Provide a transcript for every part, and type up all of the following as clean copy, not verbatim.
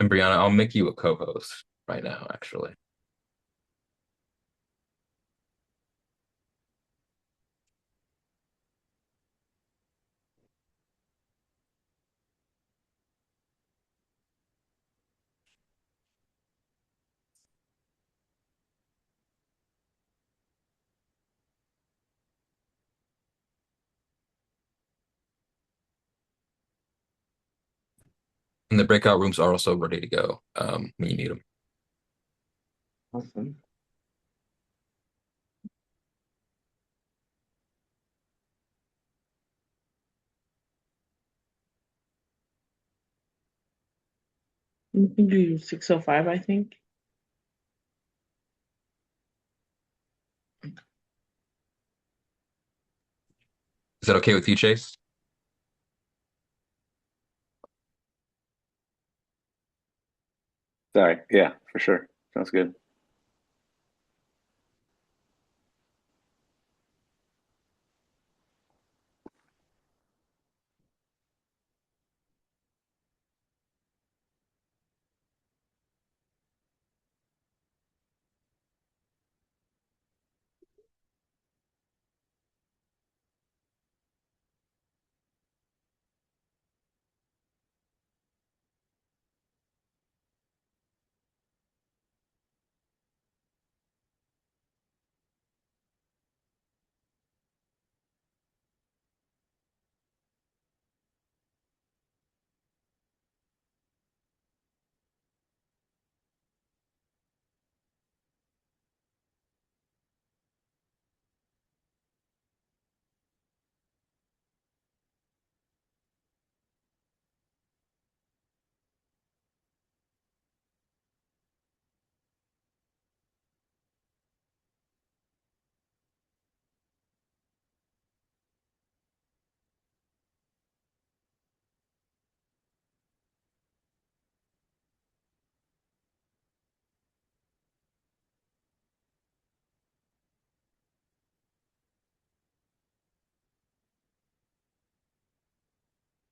And Brianna, I'll make you a co-host right now, actually. And the breakout rooms are also ready to go when you need them. Awesome. You can do 6:05, I think. Is that okay with you, Chase? Sorry. Yeah, for sure. Sounds good.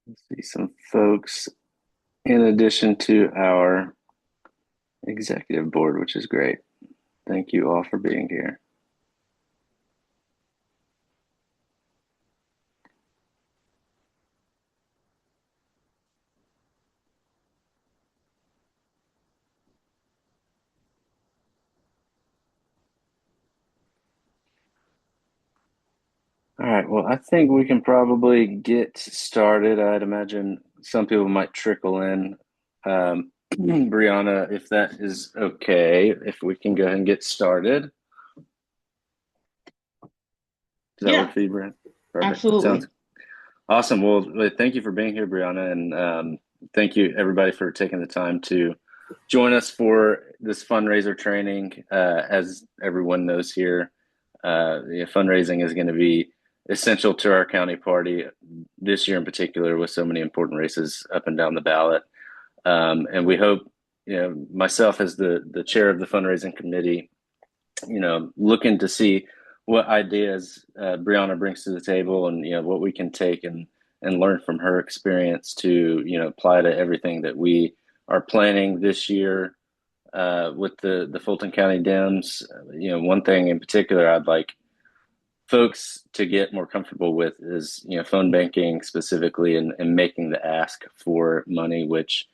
Let's see some folks in addition to our executive board, which is great. Thank you all for being here. All right, well, I think we can probably get started. I'd imagine some people might trickle in. Brianna, if that is okay, if we can go ahead and get started. Does that Yeah, work for you, Brianna? Perfect. Sounds absolutely. awesome. Well, thank you for being here, Brianna, and thank you everybody for taking the time to join us for this fundraiser training. As everyone knows here, fundraising is going to be essential to our county party this year in particular, with so many important races up and down the ballot. And we hope, myself as the chair of the fundraising committee, looking to see what ideas Brianna brings to the table, and what we can take and learn from her experience to apply to everything that we are planning this year with the Fulton County Dems. One thing in particular I'd like folks to get more comfortable with is phone banking specifically, and making the ask for money, which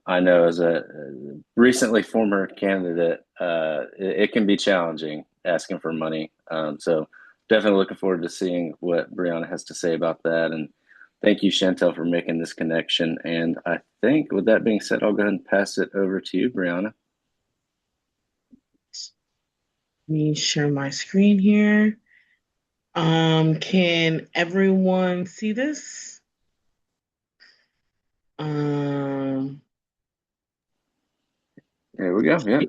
I know as a recently former candidate, it can be challenging asking for money. So definitely looking forward to seeing what Brianna has to say about that. And thank you, Chantel, for making this connection. And I think with that being said, I'll go ahead and pass it over to you, Brianna. Let me share my screen here. Can everyone see this? Um, There we go. Yeah.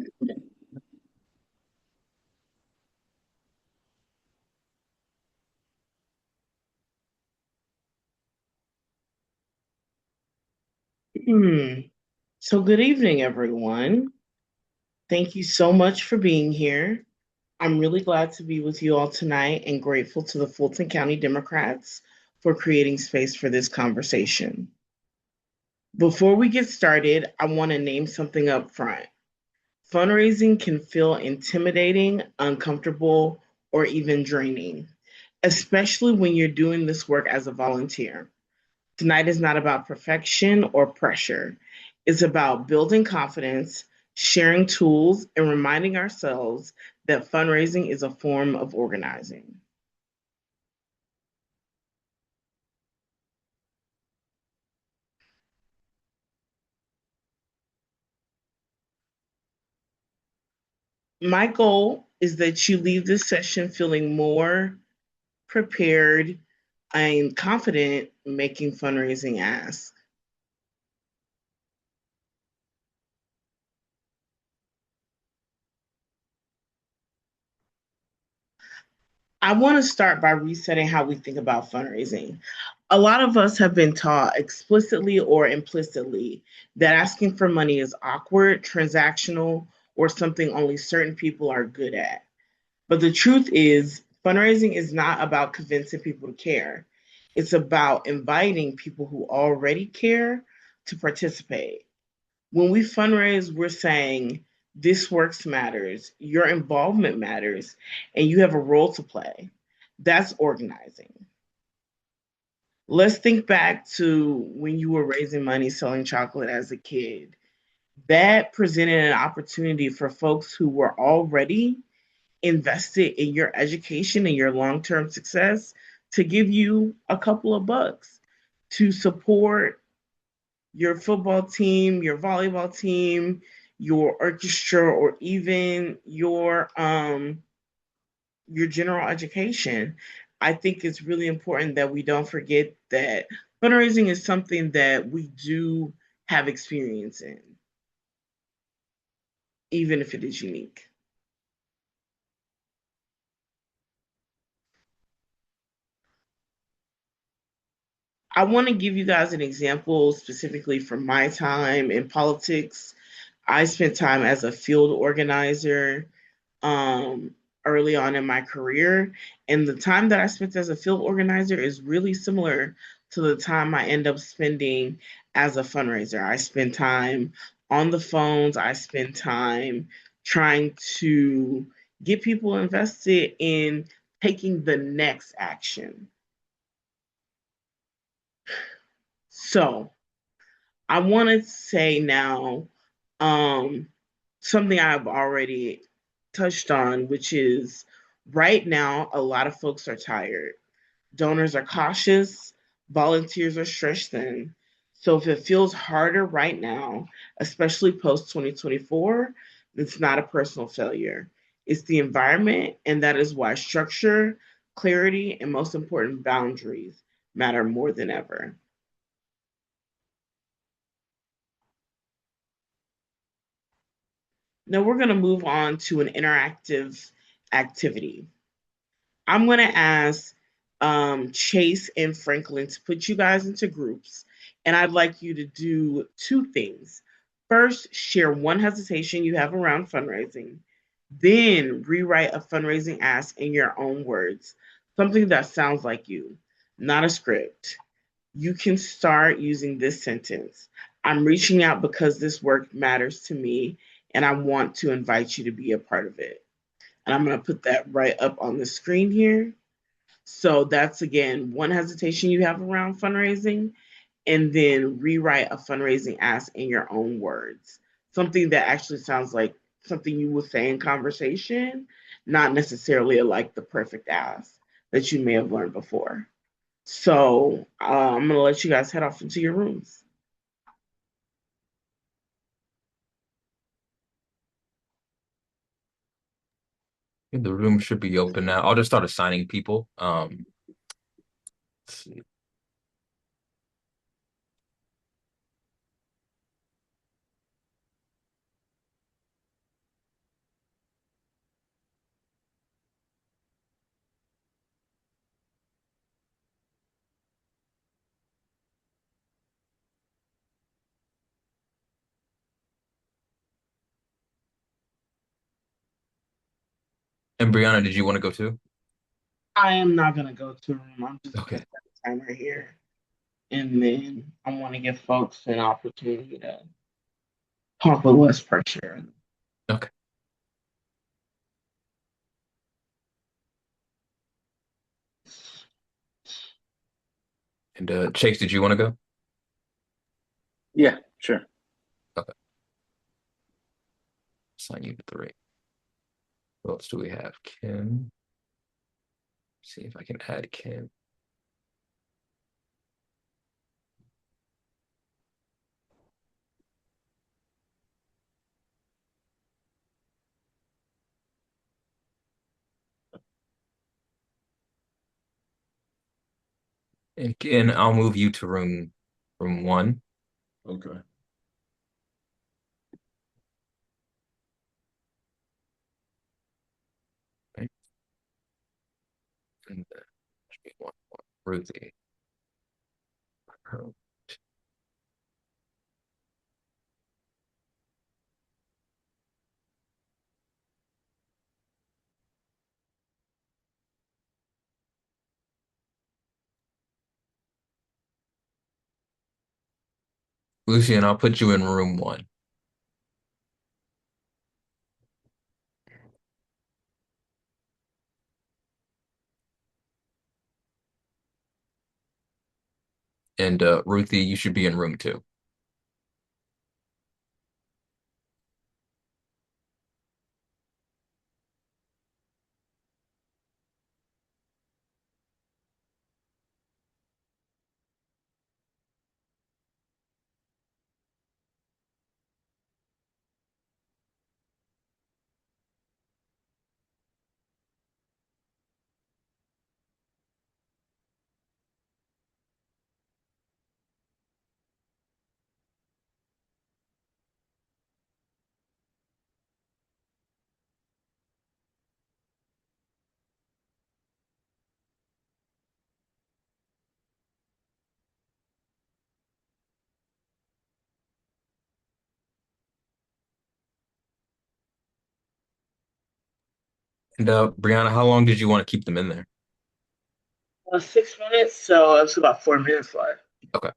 hmm. So good evening, everyone. Thank you so much for being here. I'm really glad to be with you all tonight and grateful to the Fulton County Democrats for creating space for this conversation. Before we get started, I want to name something up front. Fundraising can feel intimidating, uncomfortable, or even draining, especially when you're doing this work as a volunteer. Tonight is not about perfection or pressure. It's about building confidence, sharing tools, and reminding ourselves that fundraising is a form of organizing. My goal is that you leave this session feeling more prepared and confident making fundraising asks. I want to start by resetting how we think about fundraising. A lot of us have been taught explicitly or implicitly that asking for money is awkward, transactional, or something only certain people are good at. But the truth is, fundraising is not about convincing people to care. It's about inviting people who already care to participate. When we fundraise, we're saying, this works matters, your involvement matters, and you have a role to play. That's organizing. Let's think back to when you were raising money selling chocolate as a kid. That presented an opportunity for folks who were already invested in your education and your long term success to give you a couple of bucks to support your football team, your volleyball team, your orchestra, or even your general education. I think it's really important that we don't forget that fundraising is something that we do have experience in, even if it is unique. I want to give you guys an example specifically from my time in politics. I spent time as a field organizer um, early on in my career. And the time that I spent as a field organizer is really similar to the time I end up spending as a fundraiser. I spend time on the phones, I spend time trying to get people invested in taking the next action. So I want to say now um, something I've already touched on, which is right now, a lot of folks are tired. Donors are cautious, volunteers are stressed thin. So if it feels harder right now, especially post 2024, it's not a personal failure. It's the environment, and that is why structure, clarity, and most important, boundaries matter more than ever. Now we're going to move on to an interactive activity. I'm going to ask Chase and Franklin to put you guys into groups, and I'd like you to do two things. First, share one hesitation you have around fundraising, then rewrite a fundraising ask in your own words, something that sounds like you, not a script. You can start using this sentence. I'm reaching out because this work matters to me, and I want to invite you to be a part of it. And I'm going to put that right up on the screen here. So that's again one hesitation you have around fundraising, and then rewrite a fundraising ask in your own words. Something that actually sounds like something you would say in conversation, not necessarily like the perfect ask that you may have learned before. So I'm going to let you guys head off into your rooms. The room should be open now. I'll just start assigning people. Let's see. And Brianna, did you want to go too? I am not going to go to a room. I'm just going Okay. to set a timer here. and then I want to give folks an opportunity to talk with less pressure. Okay. And Chase, did you want to go? Yeah, sure. Okay. Assign you to three. Who else do we have? Kim. See if I can add Kim. And I'll move you to room one. Okay. Right? And should be one. Ruthie. Her- Lucian, I'll put you in room one. And Ruthie, you should be in room two. And Brianna, how long did you want to keep them in there? 6 minutes, so it's about 4 minutes left. Okay.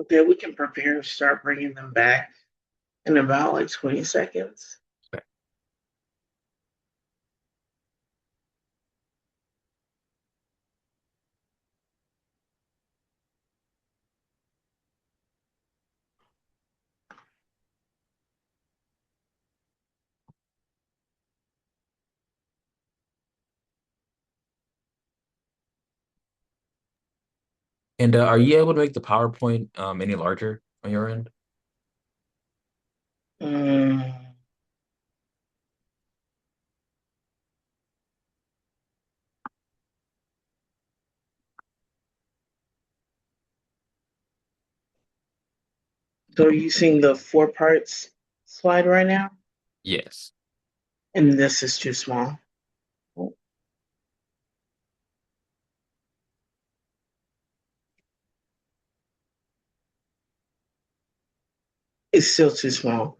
Okay, we can prepare to start bringing them back in about like 20 seconds. Okay. And are you able to make the PowerPoint any larger on your end? Mm, so are you seeing the four parts slide right now? Yes. And this is too small. It's still too small.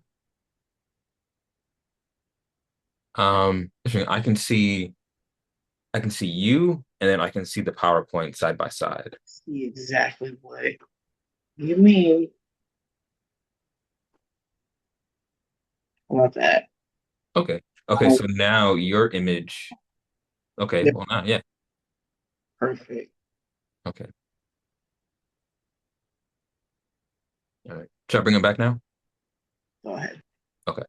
Interesting. I can see you, and then I can see the PowerPoint side by side. See exactly what you mean. How about that? Okay. Okay, Oh, so now your image. Okay, yeah, well now, yeah. perfect. Okay. All right. Should I bring it back now? Go ahead. Okay.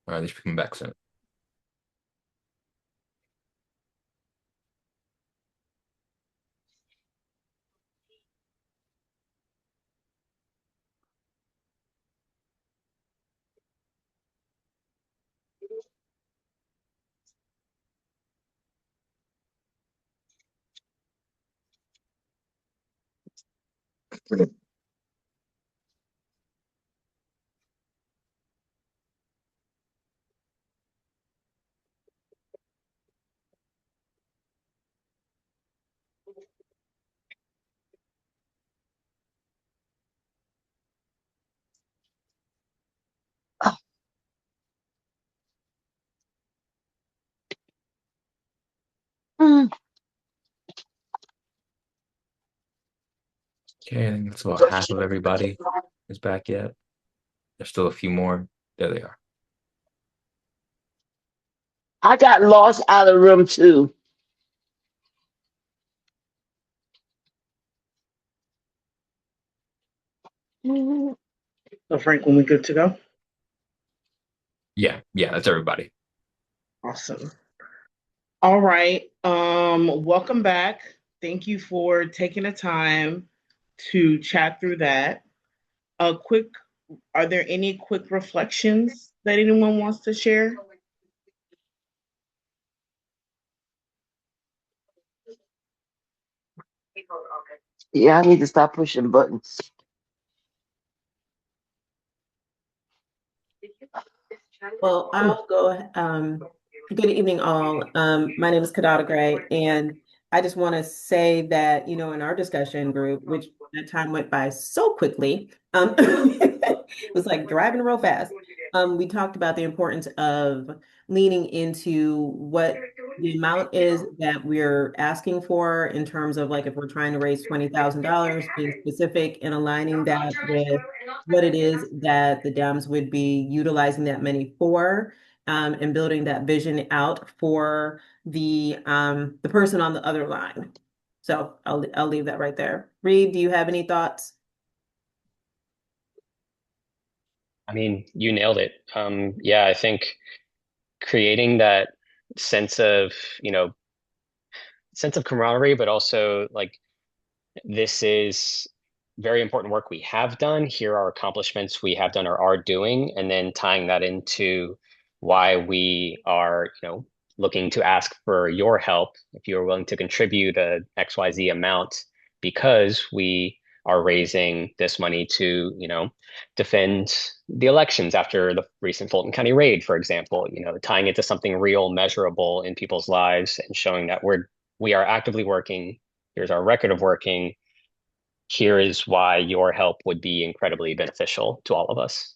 All right, they should be coming back soon. Okay, I think that's about half of everybody is back yet. There's still a few more. There they are. I got lost out of the room too. So, Franklin, we good to go? Yeah, yeah, that's everybody. Awesome. All right. Welcome back. Thank you for taking the time to chat through that. A quick, are there any quick reflections that anyone wants to share? Yeah, I need to stop pushing buttons. Well, I'll go. Good evening, all. My name is Kadada Gray, and I just want to say that, in our discussion group, which that time went by so quickly, it was like driving real fast. We talked about the importance of leaning into what the amount is that we're asking for in terms of like if we're trying to raise $20,000, being specific and aligning that with what it is that the Dems would be utilizing that money for, and building that vision out for the person on the other line. So I'll leave that right there. Reed, do you have any thoughts? I mean, you nailed it. Yeah, I think creating that sense of, sense of camaraderie, but also like this is very important work we have done. Here are accomplishments we have done or are doing, and then tying that into why we are, looking to ask for your help if you're willing to contribute a XYZ amount because we are raising this money to, defend the elections after the recent Fulton County raid, for example, tying it to something real, measurable in people's lives and showing that we are actively working. Here's our record of working. Here is why your help would be incredibly beneficial to all of us.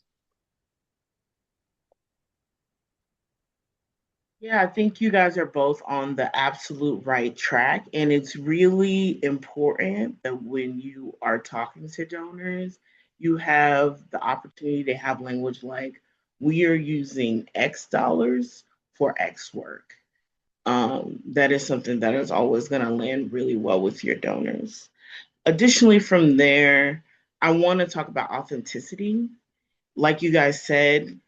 Yeah, I think you guys are both on the absolute right track. And it's really important that when you are talking to donors, you have the opportunity to have language like, we are using X dollars for X work. That is something that is always going to land really well with your donors. Additionally, from there, I want to talk about authenticity. Like you guys said,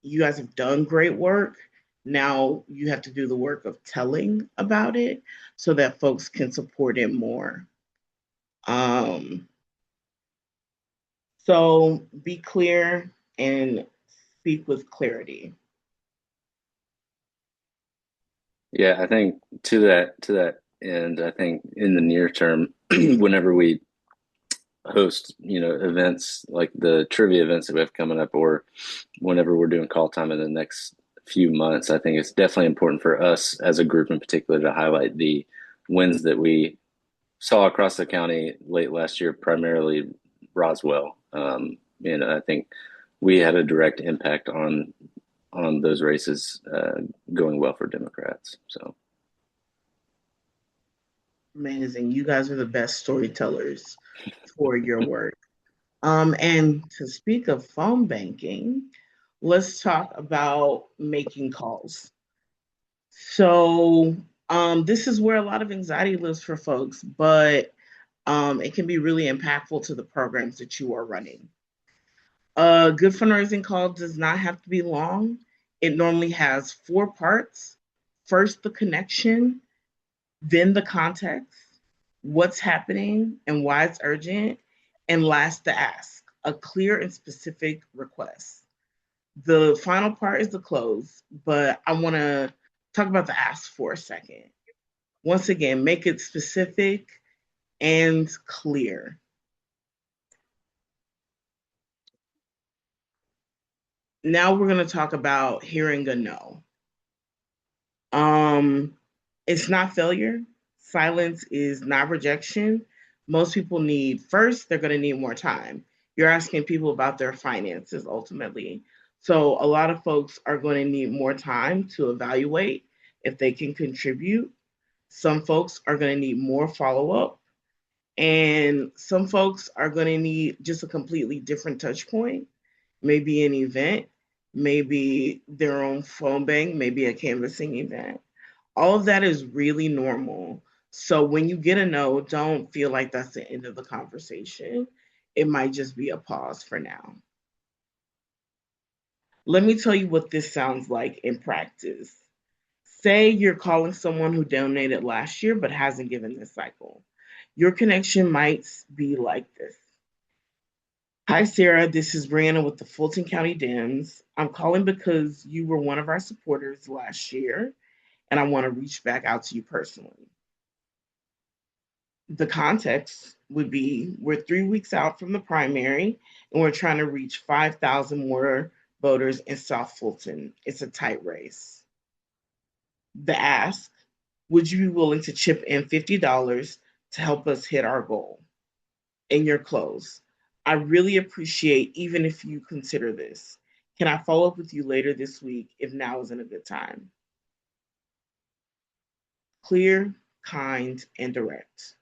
you guys have done great work. Now you have to do the work of telling about it so that folks can support it more. Um, so be clear and speak with clarity. Yeah, I think to that end, I think in the near term, whenever we host, events like the trivia events that we have coming up, or whenever we're doing call time in the next few months, I think it's definitely important for us as a group in particular to highlight the wins that we saw across the county late last year, primarily Roswell. And I think we had a direct impact on those races going well for Democrats. So Amazing. You guys are the best storytellers for your work. And to speak of phone banking, let's talk about making calls. So, this is where a lot of anxiety lives for folks, but it can be really impactful to the programs that you are running. A good fundraising call does not have to be long. It normally has four parts. First, the connection, then the context, what's happening and why it's urgent, and last, the ask, a clear and specific request. The final part is the close, but I want to talk about the ask for a second. Once again, make it specific and clear. Now we're going to talk about hearing a no. Um, it's not failure. Silence is not rejection. Most people need first, they're going to need more time. You're asking people about their finances ultimately. So a lot of folks are going to need more time to evaluate if they can contribute. Some folks are going to need more follow up. And some folks are going to need just a completely different touch point, maybe an event, maybe their own phone bank, maybe a canvassing event. All of that is really normal. So when you get a no, don't feel like that's the end of the conversation. It might just be a pause for now. Let me tell you what this sounds like in practice. Say you're calling someone who donated last year but hasn't given this cycle. Your connection might be like this. Hi, Sarah. This is Brianna with the Fulton County Dems. I'm calling because you were one of our supporters last year, and I want to reach back out to you personally. The context would be we're 3 weeks out from the primary, and we're trying to reach 5,000 more voters in South Fulton. It's a tight race. The ask, would you be willing to chip in $50 to help us hit our goal? In your close, I really appreciate even if you consider this. Can I follow up with you later this week if now isn't a good time? Clear, kind, and direct.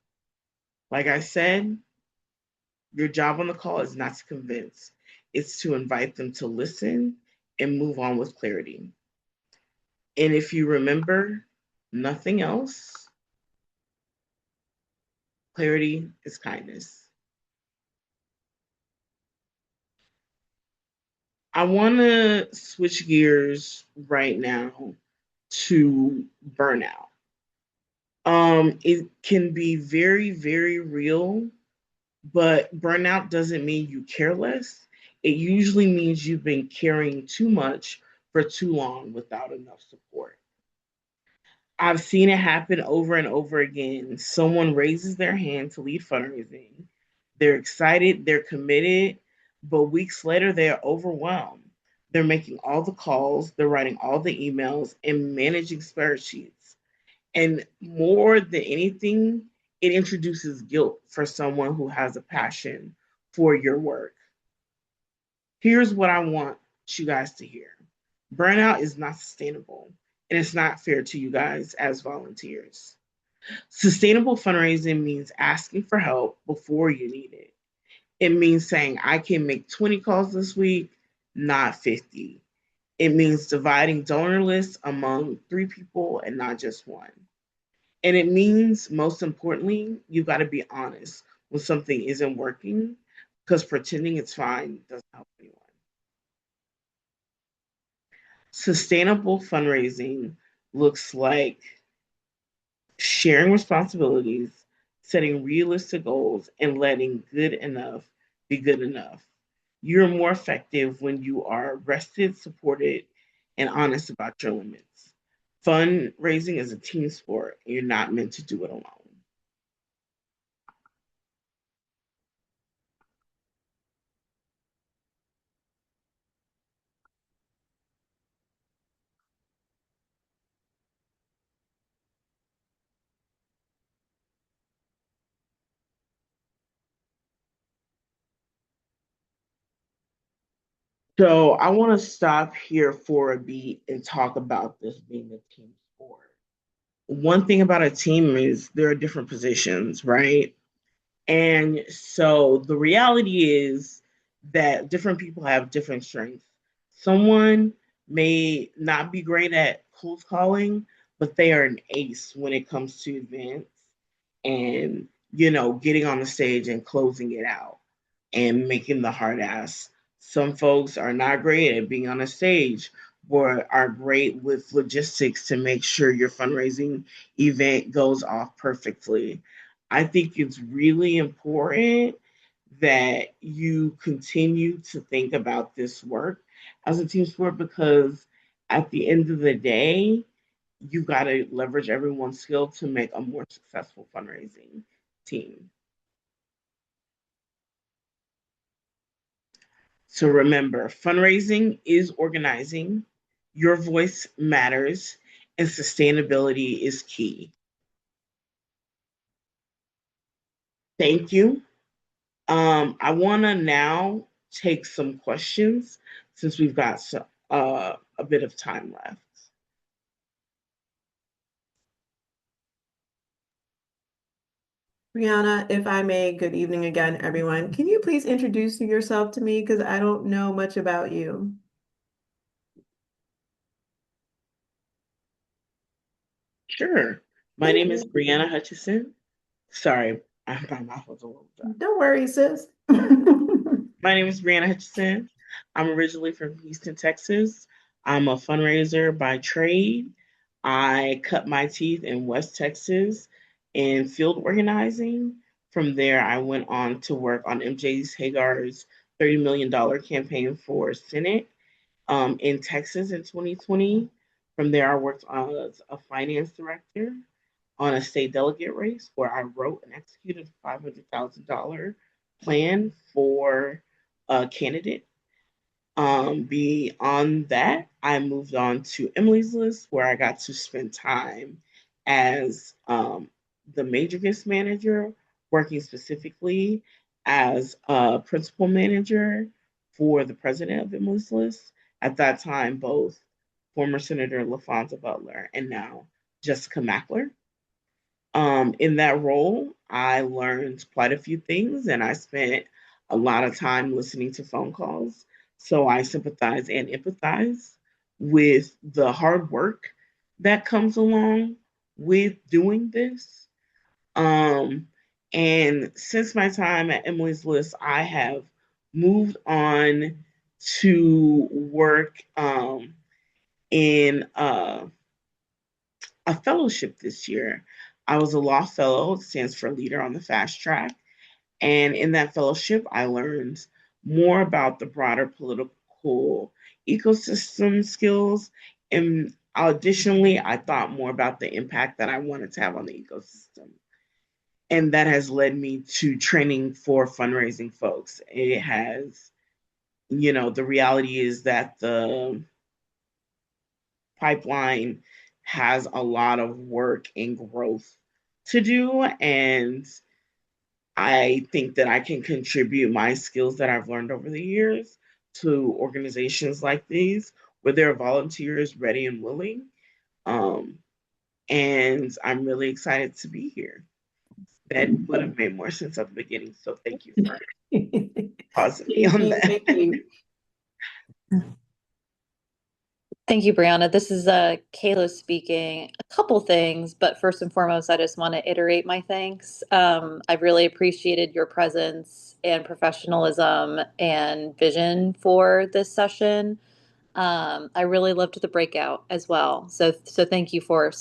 Like I said, your job on the call is not to convince, it's to invite them to listen and move on with clarity. And if you remember nothing else, clarity is kindness. I want to switch gears right now to burnout. It can be very, very real, but burnout doesn't mean you care less. It usually means you've been carrying too much for too long without enough support. I've seen it happen over and over again. Someone raises their hand to lead fundraising. They're excited, they're committed, but weeks later they're overwhelmed. They're making all the calls, they're writing all the emails, and managing spreadsheets. And more than anything, it introduces guilt for someone who has a passion for your work. Here's what I want you guys to hear: burnout is not sustainable. and it's not fair to you guys as volunteers. Sustainable fundraising means asking for help before you need it. It means saying, I can make 20 calls this week, not 50. It means dividing donor lists among 3 people and not just one. And it means, most importantly, you got to be honest when something isn't working, because pretending it's fine doesn't help anyone. Sustainable fundraising looks like sharing responsibilities, setting realistic goals, and letting good enough be good enough. You're more effective when you are rested, supported, and honest about your limits. Fundraising is a team sport, and you're not meant to do it alone. So I want to stop here for a beat and talk about this being a team sport. One thing about a team is there are different positions, right? And so the reality is that different people have different strengths. Someone may not be great at cold calling, but they are an ace when it comes to events and, getting on the stage and closing it out and making the hard ass. Some folks are not great at being on a stage, but are great with logistics to make sure your fundraising event goes off perfectly. I think it's really important that you continue to think about this work as a team sport, because at the end of the day, you got to leverage everyone's skill to make a more successful fundraising team. So remember, fundraising is organizing, your voice matters, and sustainability is key. Thank you. I want to now take some questions since we've got a bit of time left. Brianna, if I may, good evening again, everyone. Can you please introduce yourself to me? Because I don't know much about you. Sure. My Thank name is you. Brianna Hutchison. Sorry, my mouth was a little dry. Don't worry, sis. My name is Brianna Hutchison. I'm originally from Houston, Texas. I'm a fundraiser by trade. I cut my teeth in West Texas in field organizing. From there, I went on to work on MJ Hagar's $30 million campaign for Senate in Texas in 2020. From there, I worked as a finance director on a state delegate race where I wrote and executed a $500,000 plan for a candidate. Beyond that, I moved on to Emily's List, where I got to spend time as the major guest manager, working specifically as a principal manager for the president of Emily's List. At that time, both former Senator LaFonza Butler and now Jessica Mackler. In that role, I learned quite a few things and I spent a lot of time listening to phone calls. So I sympathize and empathize with the hard work that comes along with doing this. Um, and since my time at Emily's List, I have moved on to work in a fellowship this year. I was a law fellow, it stands for leader on the fast track. And in that fellowship, I learned more about the broader political ecosystem skills. And additionally, I thought more about the impact that I wanted to have on the ecosystem. And that has led me to training for fundraising folks. It has, the reality is that the pipeline has a lot of work and growth to do. And I think that I can contribute my skills that I've learned over the years to organizations like these, where there are volunteers ready and willing. Um, and I'm really excited to be here. That would have made more sense at the beginning. So thank you for pausing me on that. Thank you. Thank you, Brianna. This is Kayla speaking. A couple things, but first and foremost, I just want to iterate my thanks. I've really appreciated your presence and professionalism and vision for this session. I really loved the breakout as well. So thank you for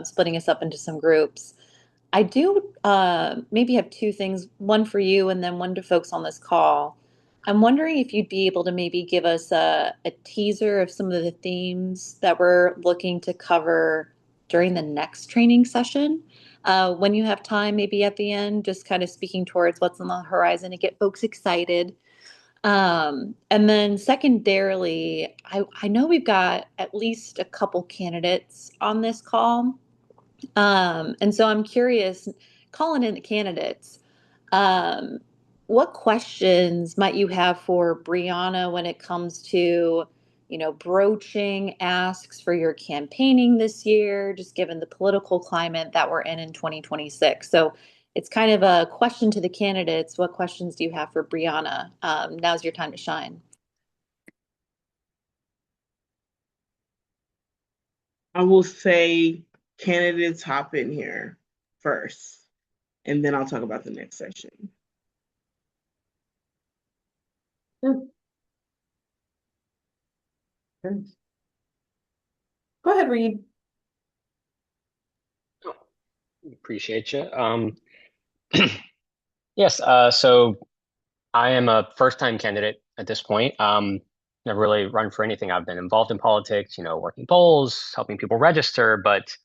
splitting us up into some groups. I do maybe have two things, one for you and then one to folks on this call. I'm wondering if you'd be able to maybe give us a teaser of some of the themes that we're looking to cover during the next training session. When you have time, maybe at the end, just kind of speaking towards what's on the horizon to get folks excited. And then secondarily, I know we've got at least a couple candidates on this call. And so I'm curious, calling in the candidates, um, what questions might you have for Brianna when it comes to, broaching asks for your campaigning this year, just given the political climate that we're in 2026? So it's kind of a question to the candidates. What questions do you have for Brianna? Now's your time to shine. I will say candidates hop in here first, and then I'll talk about the next section. Go ahead, Reed. Appreciate you. Yes, so I am a first-time candidate at this point. Never really run for anything. I've been involved in politics, working polls, helping people register, but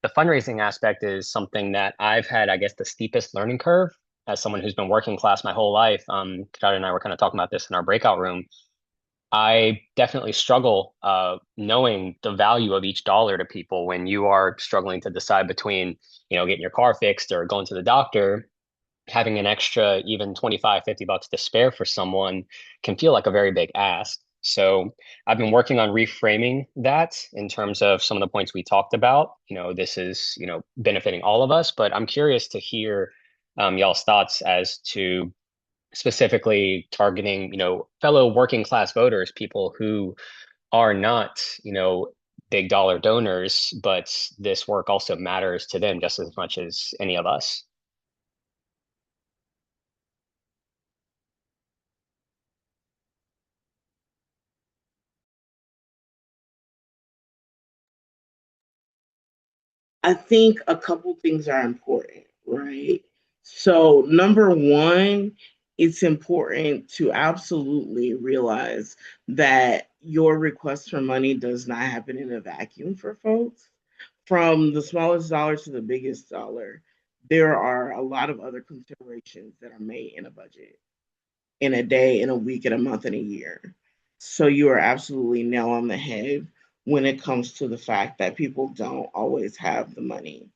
the fundraising aspect is something that I've had, I guess, the steepest learning curve as someone who's been working class my whole life. Kadada and I were kind of talking about this in our breakout room. I definitely struggle knowing the value of each dollar to people when you are struggling to decide between, getting your car fixed or going to the doctor. Having an extra even 25, $50 to spare for someone can feel like a very big ask. So I've been working on reframing that in terms of some of the points we talked about. This is, benefiting all of us, but I'm curious to hear y'all's thoughts as to specifically targeting, fellow working class voters, people who are not, big dollar donors, but this work also matters to them just as much as any of us. I think a couple things are important, right? So, number one, it's important to absolutely realize that your request for money does not happen in a vacuum for folks. From the smallest dollar to the biggest dollar, there are a lot of other considerations that are made in a budget, in a day, in a week, in a month, in a year. So, you are absolutely nail on the head when it comes to the fact that people don't always have the money.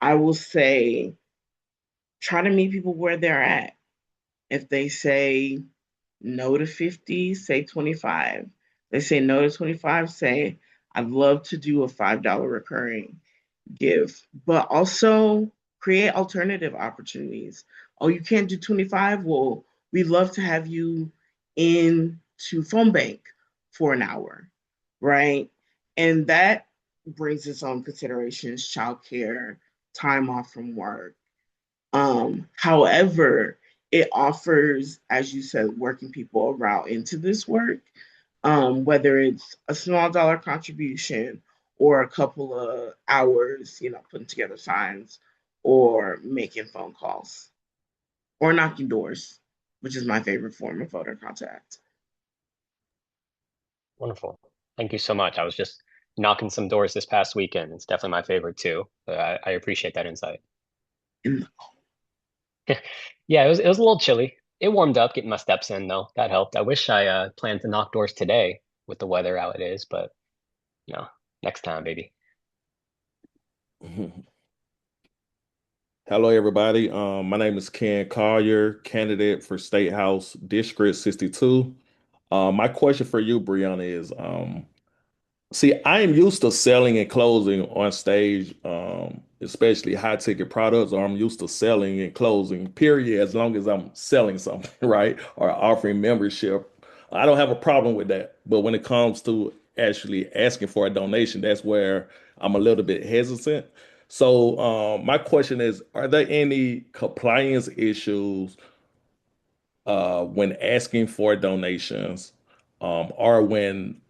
I will say, try to meet people where they're at. If they say no to 50, say 25. They say no to 25, say, I'd love to do a $5 recurring give, but also create alternative opportunities. Oh, you can't do 25? Well, we'd love to have you in to phone bank for an hour, right? And that brings its own considerations, childcare, time off from work. However, it offers, as you said, working people a route into this work, whether it's a small dollar contribution or a couple of hours, putting together signs or making phone calls or knocking doors, which is my favorite form of voter contact. Wonderful. Thank you so much. I was just knocking some doors this past weekend. It's definitely my favorite too. But I appreciate that insight. And Yeah, it was a little chilly. It warmed up getting my steps in though. That helped. I wish I planned to knock doors today with the weather how it is, but next time, baby. Hello, everybody. My name is Ken Collier, candidate for State House District 62. My question for you, Brianna, is See, I am used to selling and closing on stage, especially high ticket products, or I'm used to selling and closing, period, as long as I'm selling something, right? Or offering membership. I don't have a problem with that. But when it comes to actually asking for a donation, that's where I'm a little bit hesitant. So, my question is, are there any compliance issues when asking for donations, or when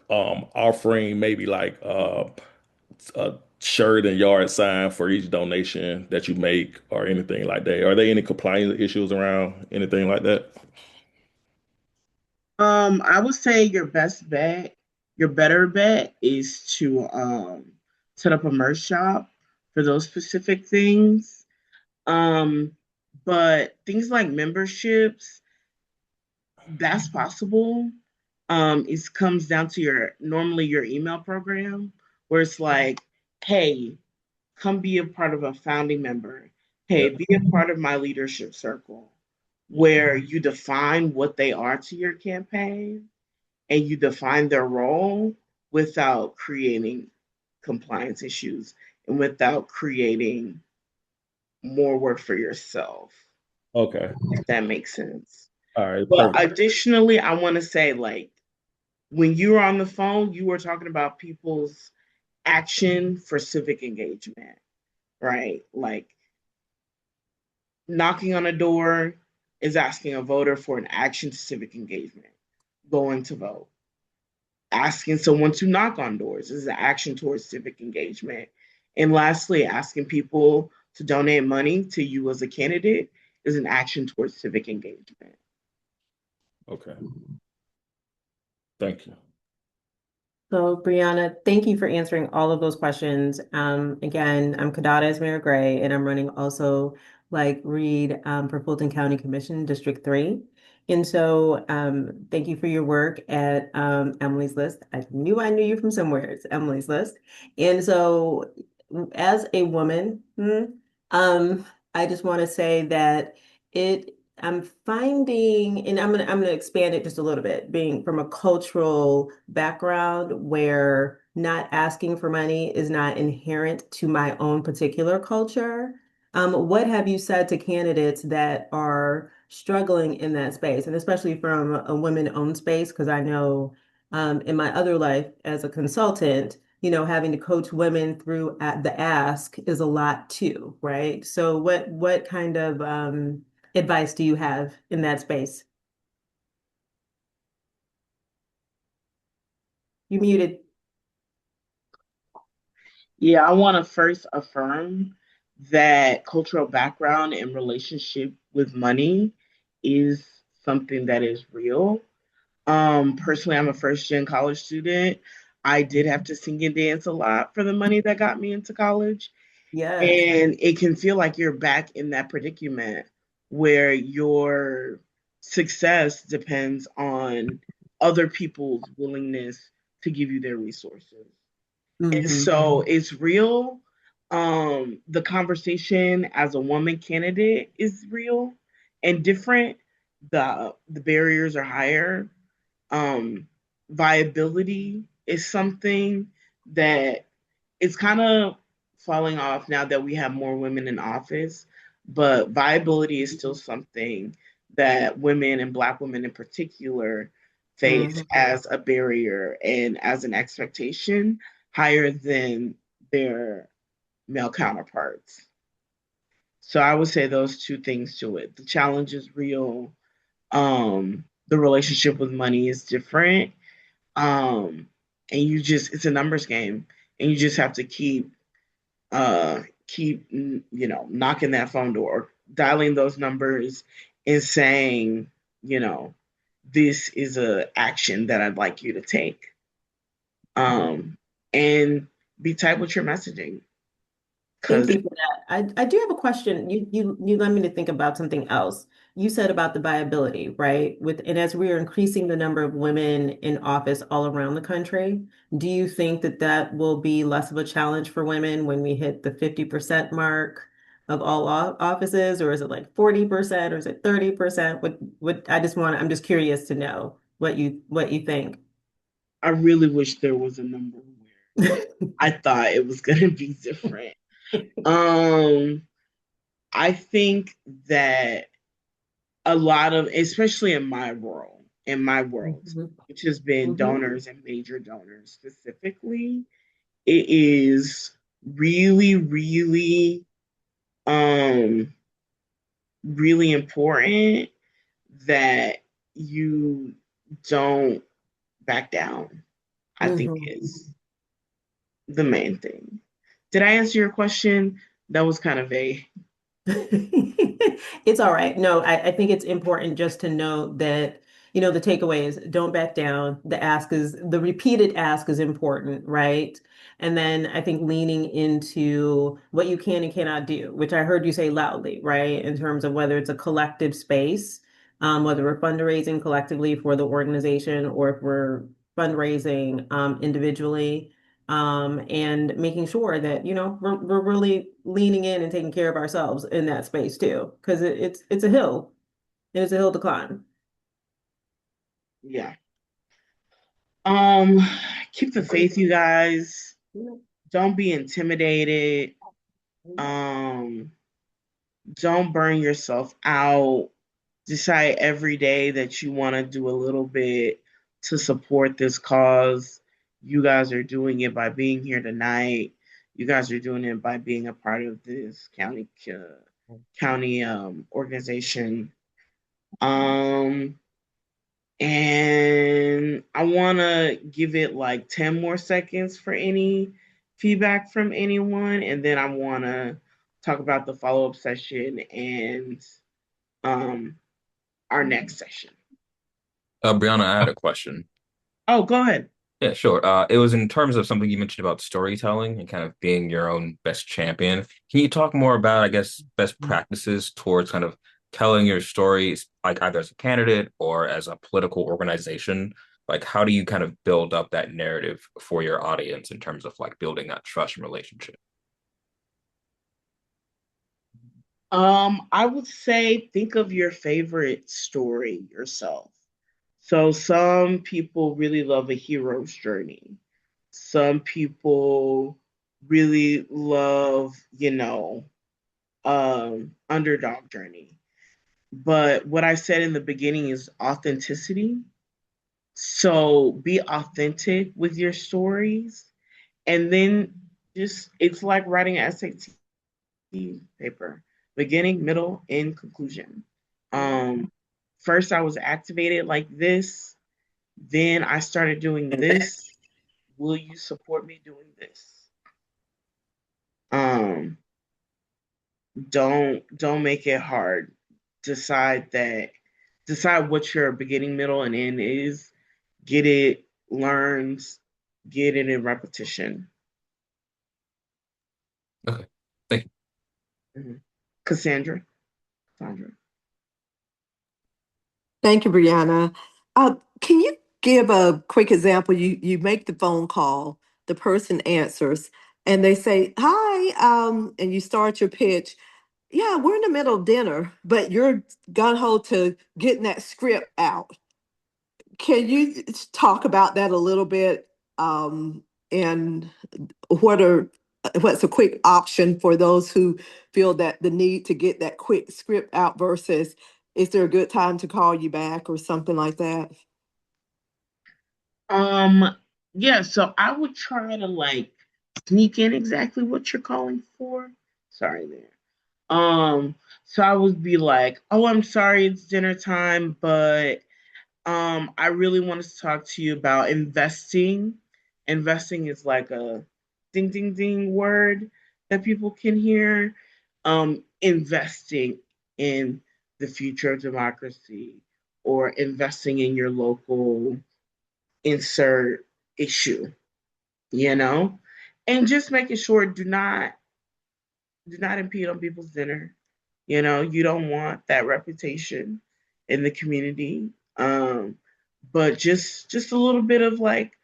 offering maybe like a shirt and yard sign for each donation that you make or anything like that? Are there any compliance issues around anything like that? I would say your better bet is to set up a merch shop for those specific things. Um, but things like memberships, that's possible. It comes down to normally your email program where it's like, hey, come be a part of a founding member. Hey, Yeah. be a part of my leadership circle, where you define what they are to your campaign and you define their role without creating compliance issues and without creating more work for yourself, Okay. if that makes sense. All right. But Perfect. additionally, I want to say, like, when you were on the phone, you were talking about people's action for civic engagement, right? Like, knocking on a door is asking a voter for an action to civic engagement, going to vote. Asking someone to knock on doors is an action towards civic engagement. And lastly, asking people to donate money to you as a candidate is an action towards civic engagement. Okay. Thank you. So, Brianna, thank you for answering all of those questions. Again, I'm Kadada Esmera Gray, and I'm running also like Reed for Fulton County Commission, District 3. And so, thank you for your work at Emily's List. I knew you from somewhere. It's Emily's List. And so, as a woman, I just want to say that I'm finding, and I'm gonna expand it just a little bit, being from a cultural background where not asking for money is not inherent to my own particular culture. What have you said to candidates that are struggling in that space, and especially from a women-owned space? Because I know in my other life as a consultant, having to coach women through at the ask is a lot too, right? So what kind of advice do you have in that space? You muted. Yeah, I want to first affirm that cultural background and relationship with money is something that is real. Personally, I'm a first gen college student. I did have to sing and dance a lot for the money that got me into college. Yes. And it can feel like you're back in that predicament where your success depends on other people's willingness to give you their resources. And Hmm. so it's real. The conversation as a woman candidate is real and different. The barriers are higher. Um, Viability is something that it's kind of falling off now that we have more women in office, but viability is still something that women and Black women in particular face Hmm. as a barrier and as an expectation higher than their male counterparts. So I would say those two things to it. The challenge is real. The relationship with money is different. Um, and it's a numbers game, and you just have to knocking that phone door, dialing those numbers and saying, you know, this is a action that I'd like you to take. Um, and be tight with your messaging. Thank Cause you for that. I do have a question. You led me to think about something else. You said about the viability, right? And as we are increasing the number of women in office all around the country, do you think that that will be less of a challenge for women when we hit the 50% mark of all offices, or is it like 40%, or is it 30%? I'm just curious to know what you think. I really wish there was a number where I thought it was gonna be different. Um, I think that a lot of, especially in my world, Mhm. which has been Mhm. donors and major donors specifically, it is really, really, um, really important that you don't back down. I think Mhm. is the main thing. Did I answer your question? That was kind of vague. It's all right. No, I think it's important just to know that, the takeaway is don't back down. The repeated ask is important, right? And then I think leaning into what you can and cannot do, which I heard you say loudly, right? In terms of whether it's a collective space, whether we're fundraising collectively for the organization or if we're fundraising individually, and making sure that we're really leaning in and taking care of ourselves in that space too, because it's a hill and it's a hill to climb. Yeah. Um, keep the faith, you guys. Don't be intimidated. Um, don't burn yourself out. Decide every day that you want to do a little bit to support this cause. You guys are doing it by being here tonight. You guys are doing it by being a part of this county organization. Um, and I want to give it like 10 more seconds for any feedback from anyone. And then I want to talk about the follow up session and um, our next session. Brianna, I had a question. Oh, go ahead. Yeah, sure. It was in terms of something you mentioned about storytelling and kind of being your own best champion. Can you talk more about, I guess, best practices towards kind of telling your stories, like either as a candidate or as a political organization? Like, how do you kind of build up that narrative for your audience in terms of like building that trust and relationship? I would say think of your favorite story yourself. So some people really love a hero's journey. Some people really love, underdog journey. But what I said in the beginning is authenticity. So be authentic with your stories. And then just, it's like writing an SAT paper, beginning, middle, end, conclusion. Um, First, I was activated like this. Then I started doing this. Will you support me doing this? Um, don't make it hard. Decide that decide what your beginning, middle, and end is. Get it, learns, get it in repetition. Okay. Thank you. Mhm. Cassandra. Cassandra. Thank you, Brianna. Can you give a quick example? You make the phone call, the person answers, and they say, "Hi," and you start your pitch. Yeah, we're in the middle of dinner, but you're gun ho to getting that script out. Can you talk about that a little bit? And what are what's a quick option for those who feel that the need to get that quick script out versus is there a good time to call you back or something like that? Um, yeah, so I would try to like sneak in exactly what you're calling for. Sorry there. So I would be like, "Oh, I'm sorry, it's dinner time, but I really wanted to talk to you about investing. Investing is like a ding ding ding word that people can hear. Investing in the future of democracy or investing in your local insert issue, you know? And just making sure do not impede on people's dinner. You don't want that reputation in the community. But just a little bit of like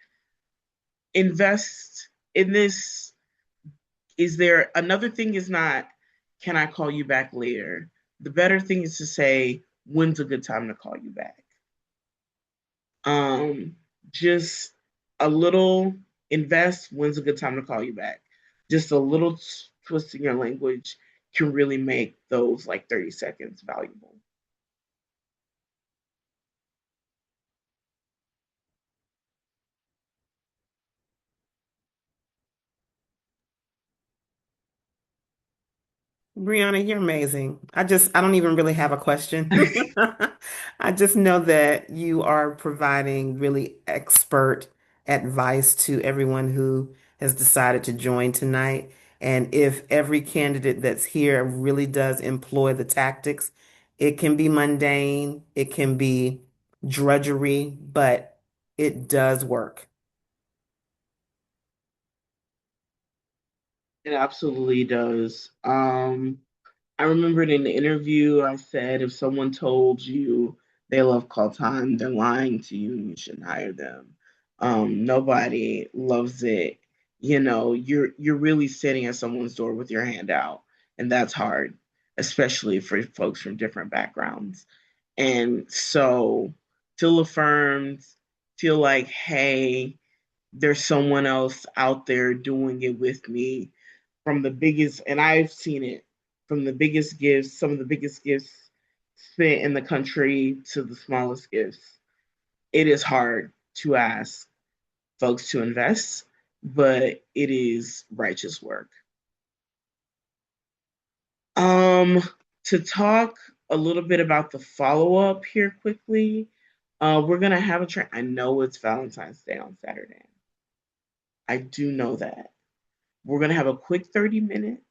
invest in this. Is there another thing is not can I call you back later? The better thing is to say when's a good time to call you back. Um just a little invest, when's a good time to call you back? Just a little twist in your language can really make those like 30 seconds valuable. Brianna, you're amazing. I don't even really have a question. I just know that you are providing really expert advice to everyone who has decided to join tonight. And if every candidate that's here really does employ the tactics, it can be mundane, it can be drudgery, but it does work. It absolutely does. I remembered in the interview, I said if someone told you they love call time, they're lying to you and you shouldn't hire them. Nobody loves it. You're really sitting at someone's door with your hand out, and that's hard, especially for folks from different backgrounds. And so feel affirmed, feel like, hey, there's someone else out there doing it with me from the biggest, and I've seen it from the biggest gifts, some of the biggest gifts spent in the country to the smallest gifts. It is hard to ask folks to invest, but it is righteous work. Um, to talk a little bit about the follow up here quickly, we're gonna have a train. I know it's Valentine's Day on Saturday. I do know that. We're gonna have a quick 30 minutes.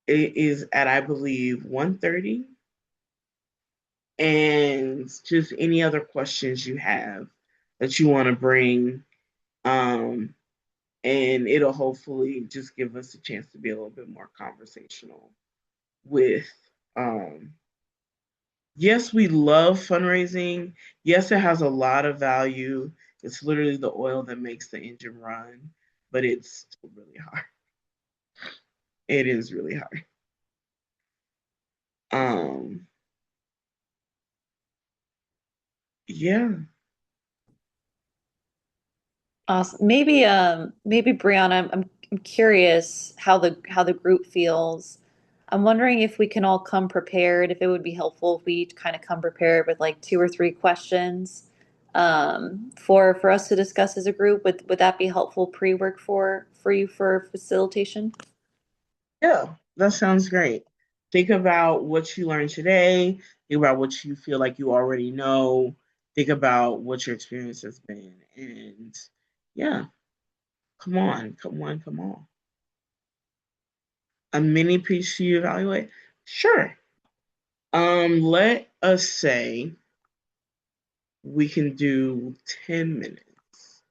It is at, I believe, 1:30. And just any other questions you have that you want to bring. Um, and it'll hopefully just give us a chance to be a little bit more conversational with yes, we love fundraising. Yes, it has a lot of value. It's literally the oil that makes the engine run, but it's really hard. It is really hard. Um, yeah. Awesome. Maybe Brianna, I'm curious how the group feels. I'm wondering if we can all come prepared, if it would be helpful if we each kind of come prepared with like two or three questions for us to discuss as a group. Would that be helpful pre-work for you for facilitation? Yeah, that sounds great. Think about what you learned today. Think about what you feel like you already know. Think about what your experience has been. And yeah, come on, come on, come on. A mini piece to evaluate? Sure. Let us say we can do 10 minutes.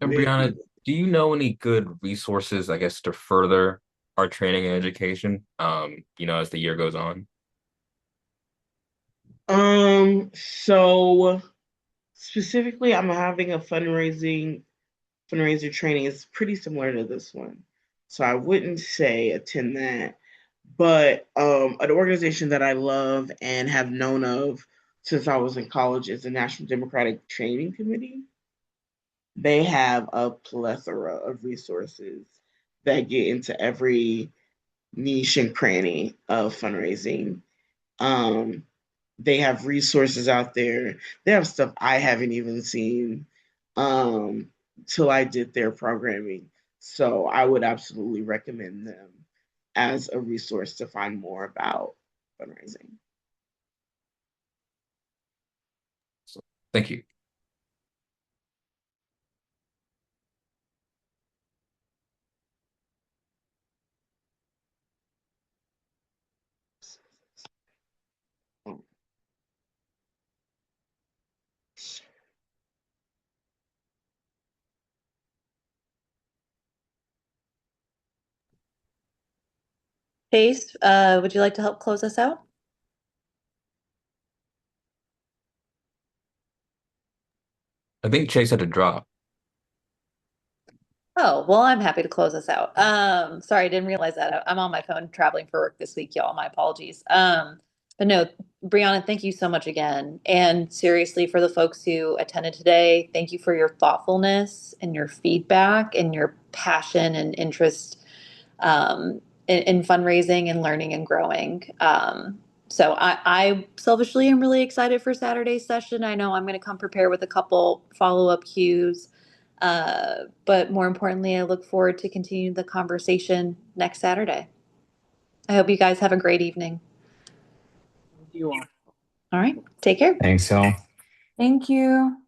And Brianna, do you know any good resources, I guess, to further our training and education, as the year goes on? So specifically, I'm having a fundraiser training. Is pretty similar to this one. So I wouldn't say attend that. But an organization that I love and have known of since I was in college is the National Democratic Training Committee. They have a plethora of resources that get into every niche and cranny of fundraising. Um, they have resources out there. They have stuff I haven't even seen till I did their programming. So I would absolutely recommend them as a resource to find more about fundraising. So, thank you. Chase, would you like to help close us out? I think Chase had to drop. Oh, well, I'm happy to close us out. Sorry, I didn't realize that. I'm on my phone traveling for work this week, y'all. My apologies. But no, Brianna, thank you so much again. And seriously, for the folks who attended today, thank you for your thoughtfulness and your feedback and your passion and interest in fundraising and learning and growing. So I selfishly am really excited for Saturday's session. I know I'm going to come prepared with a couple follow-up cues. But more importantly, I look forward to continuing the conversation next Saturday. I hope you guys have a great evening. You all. All right. Take care. Thanks, y'all. Thank you.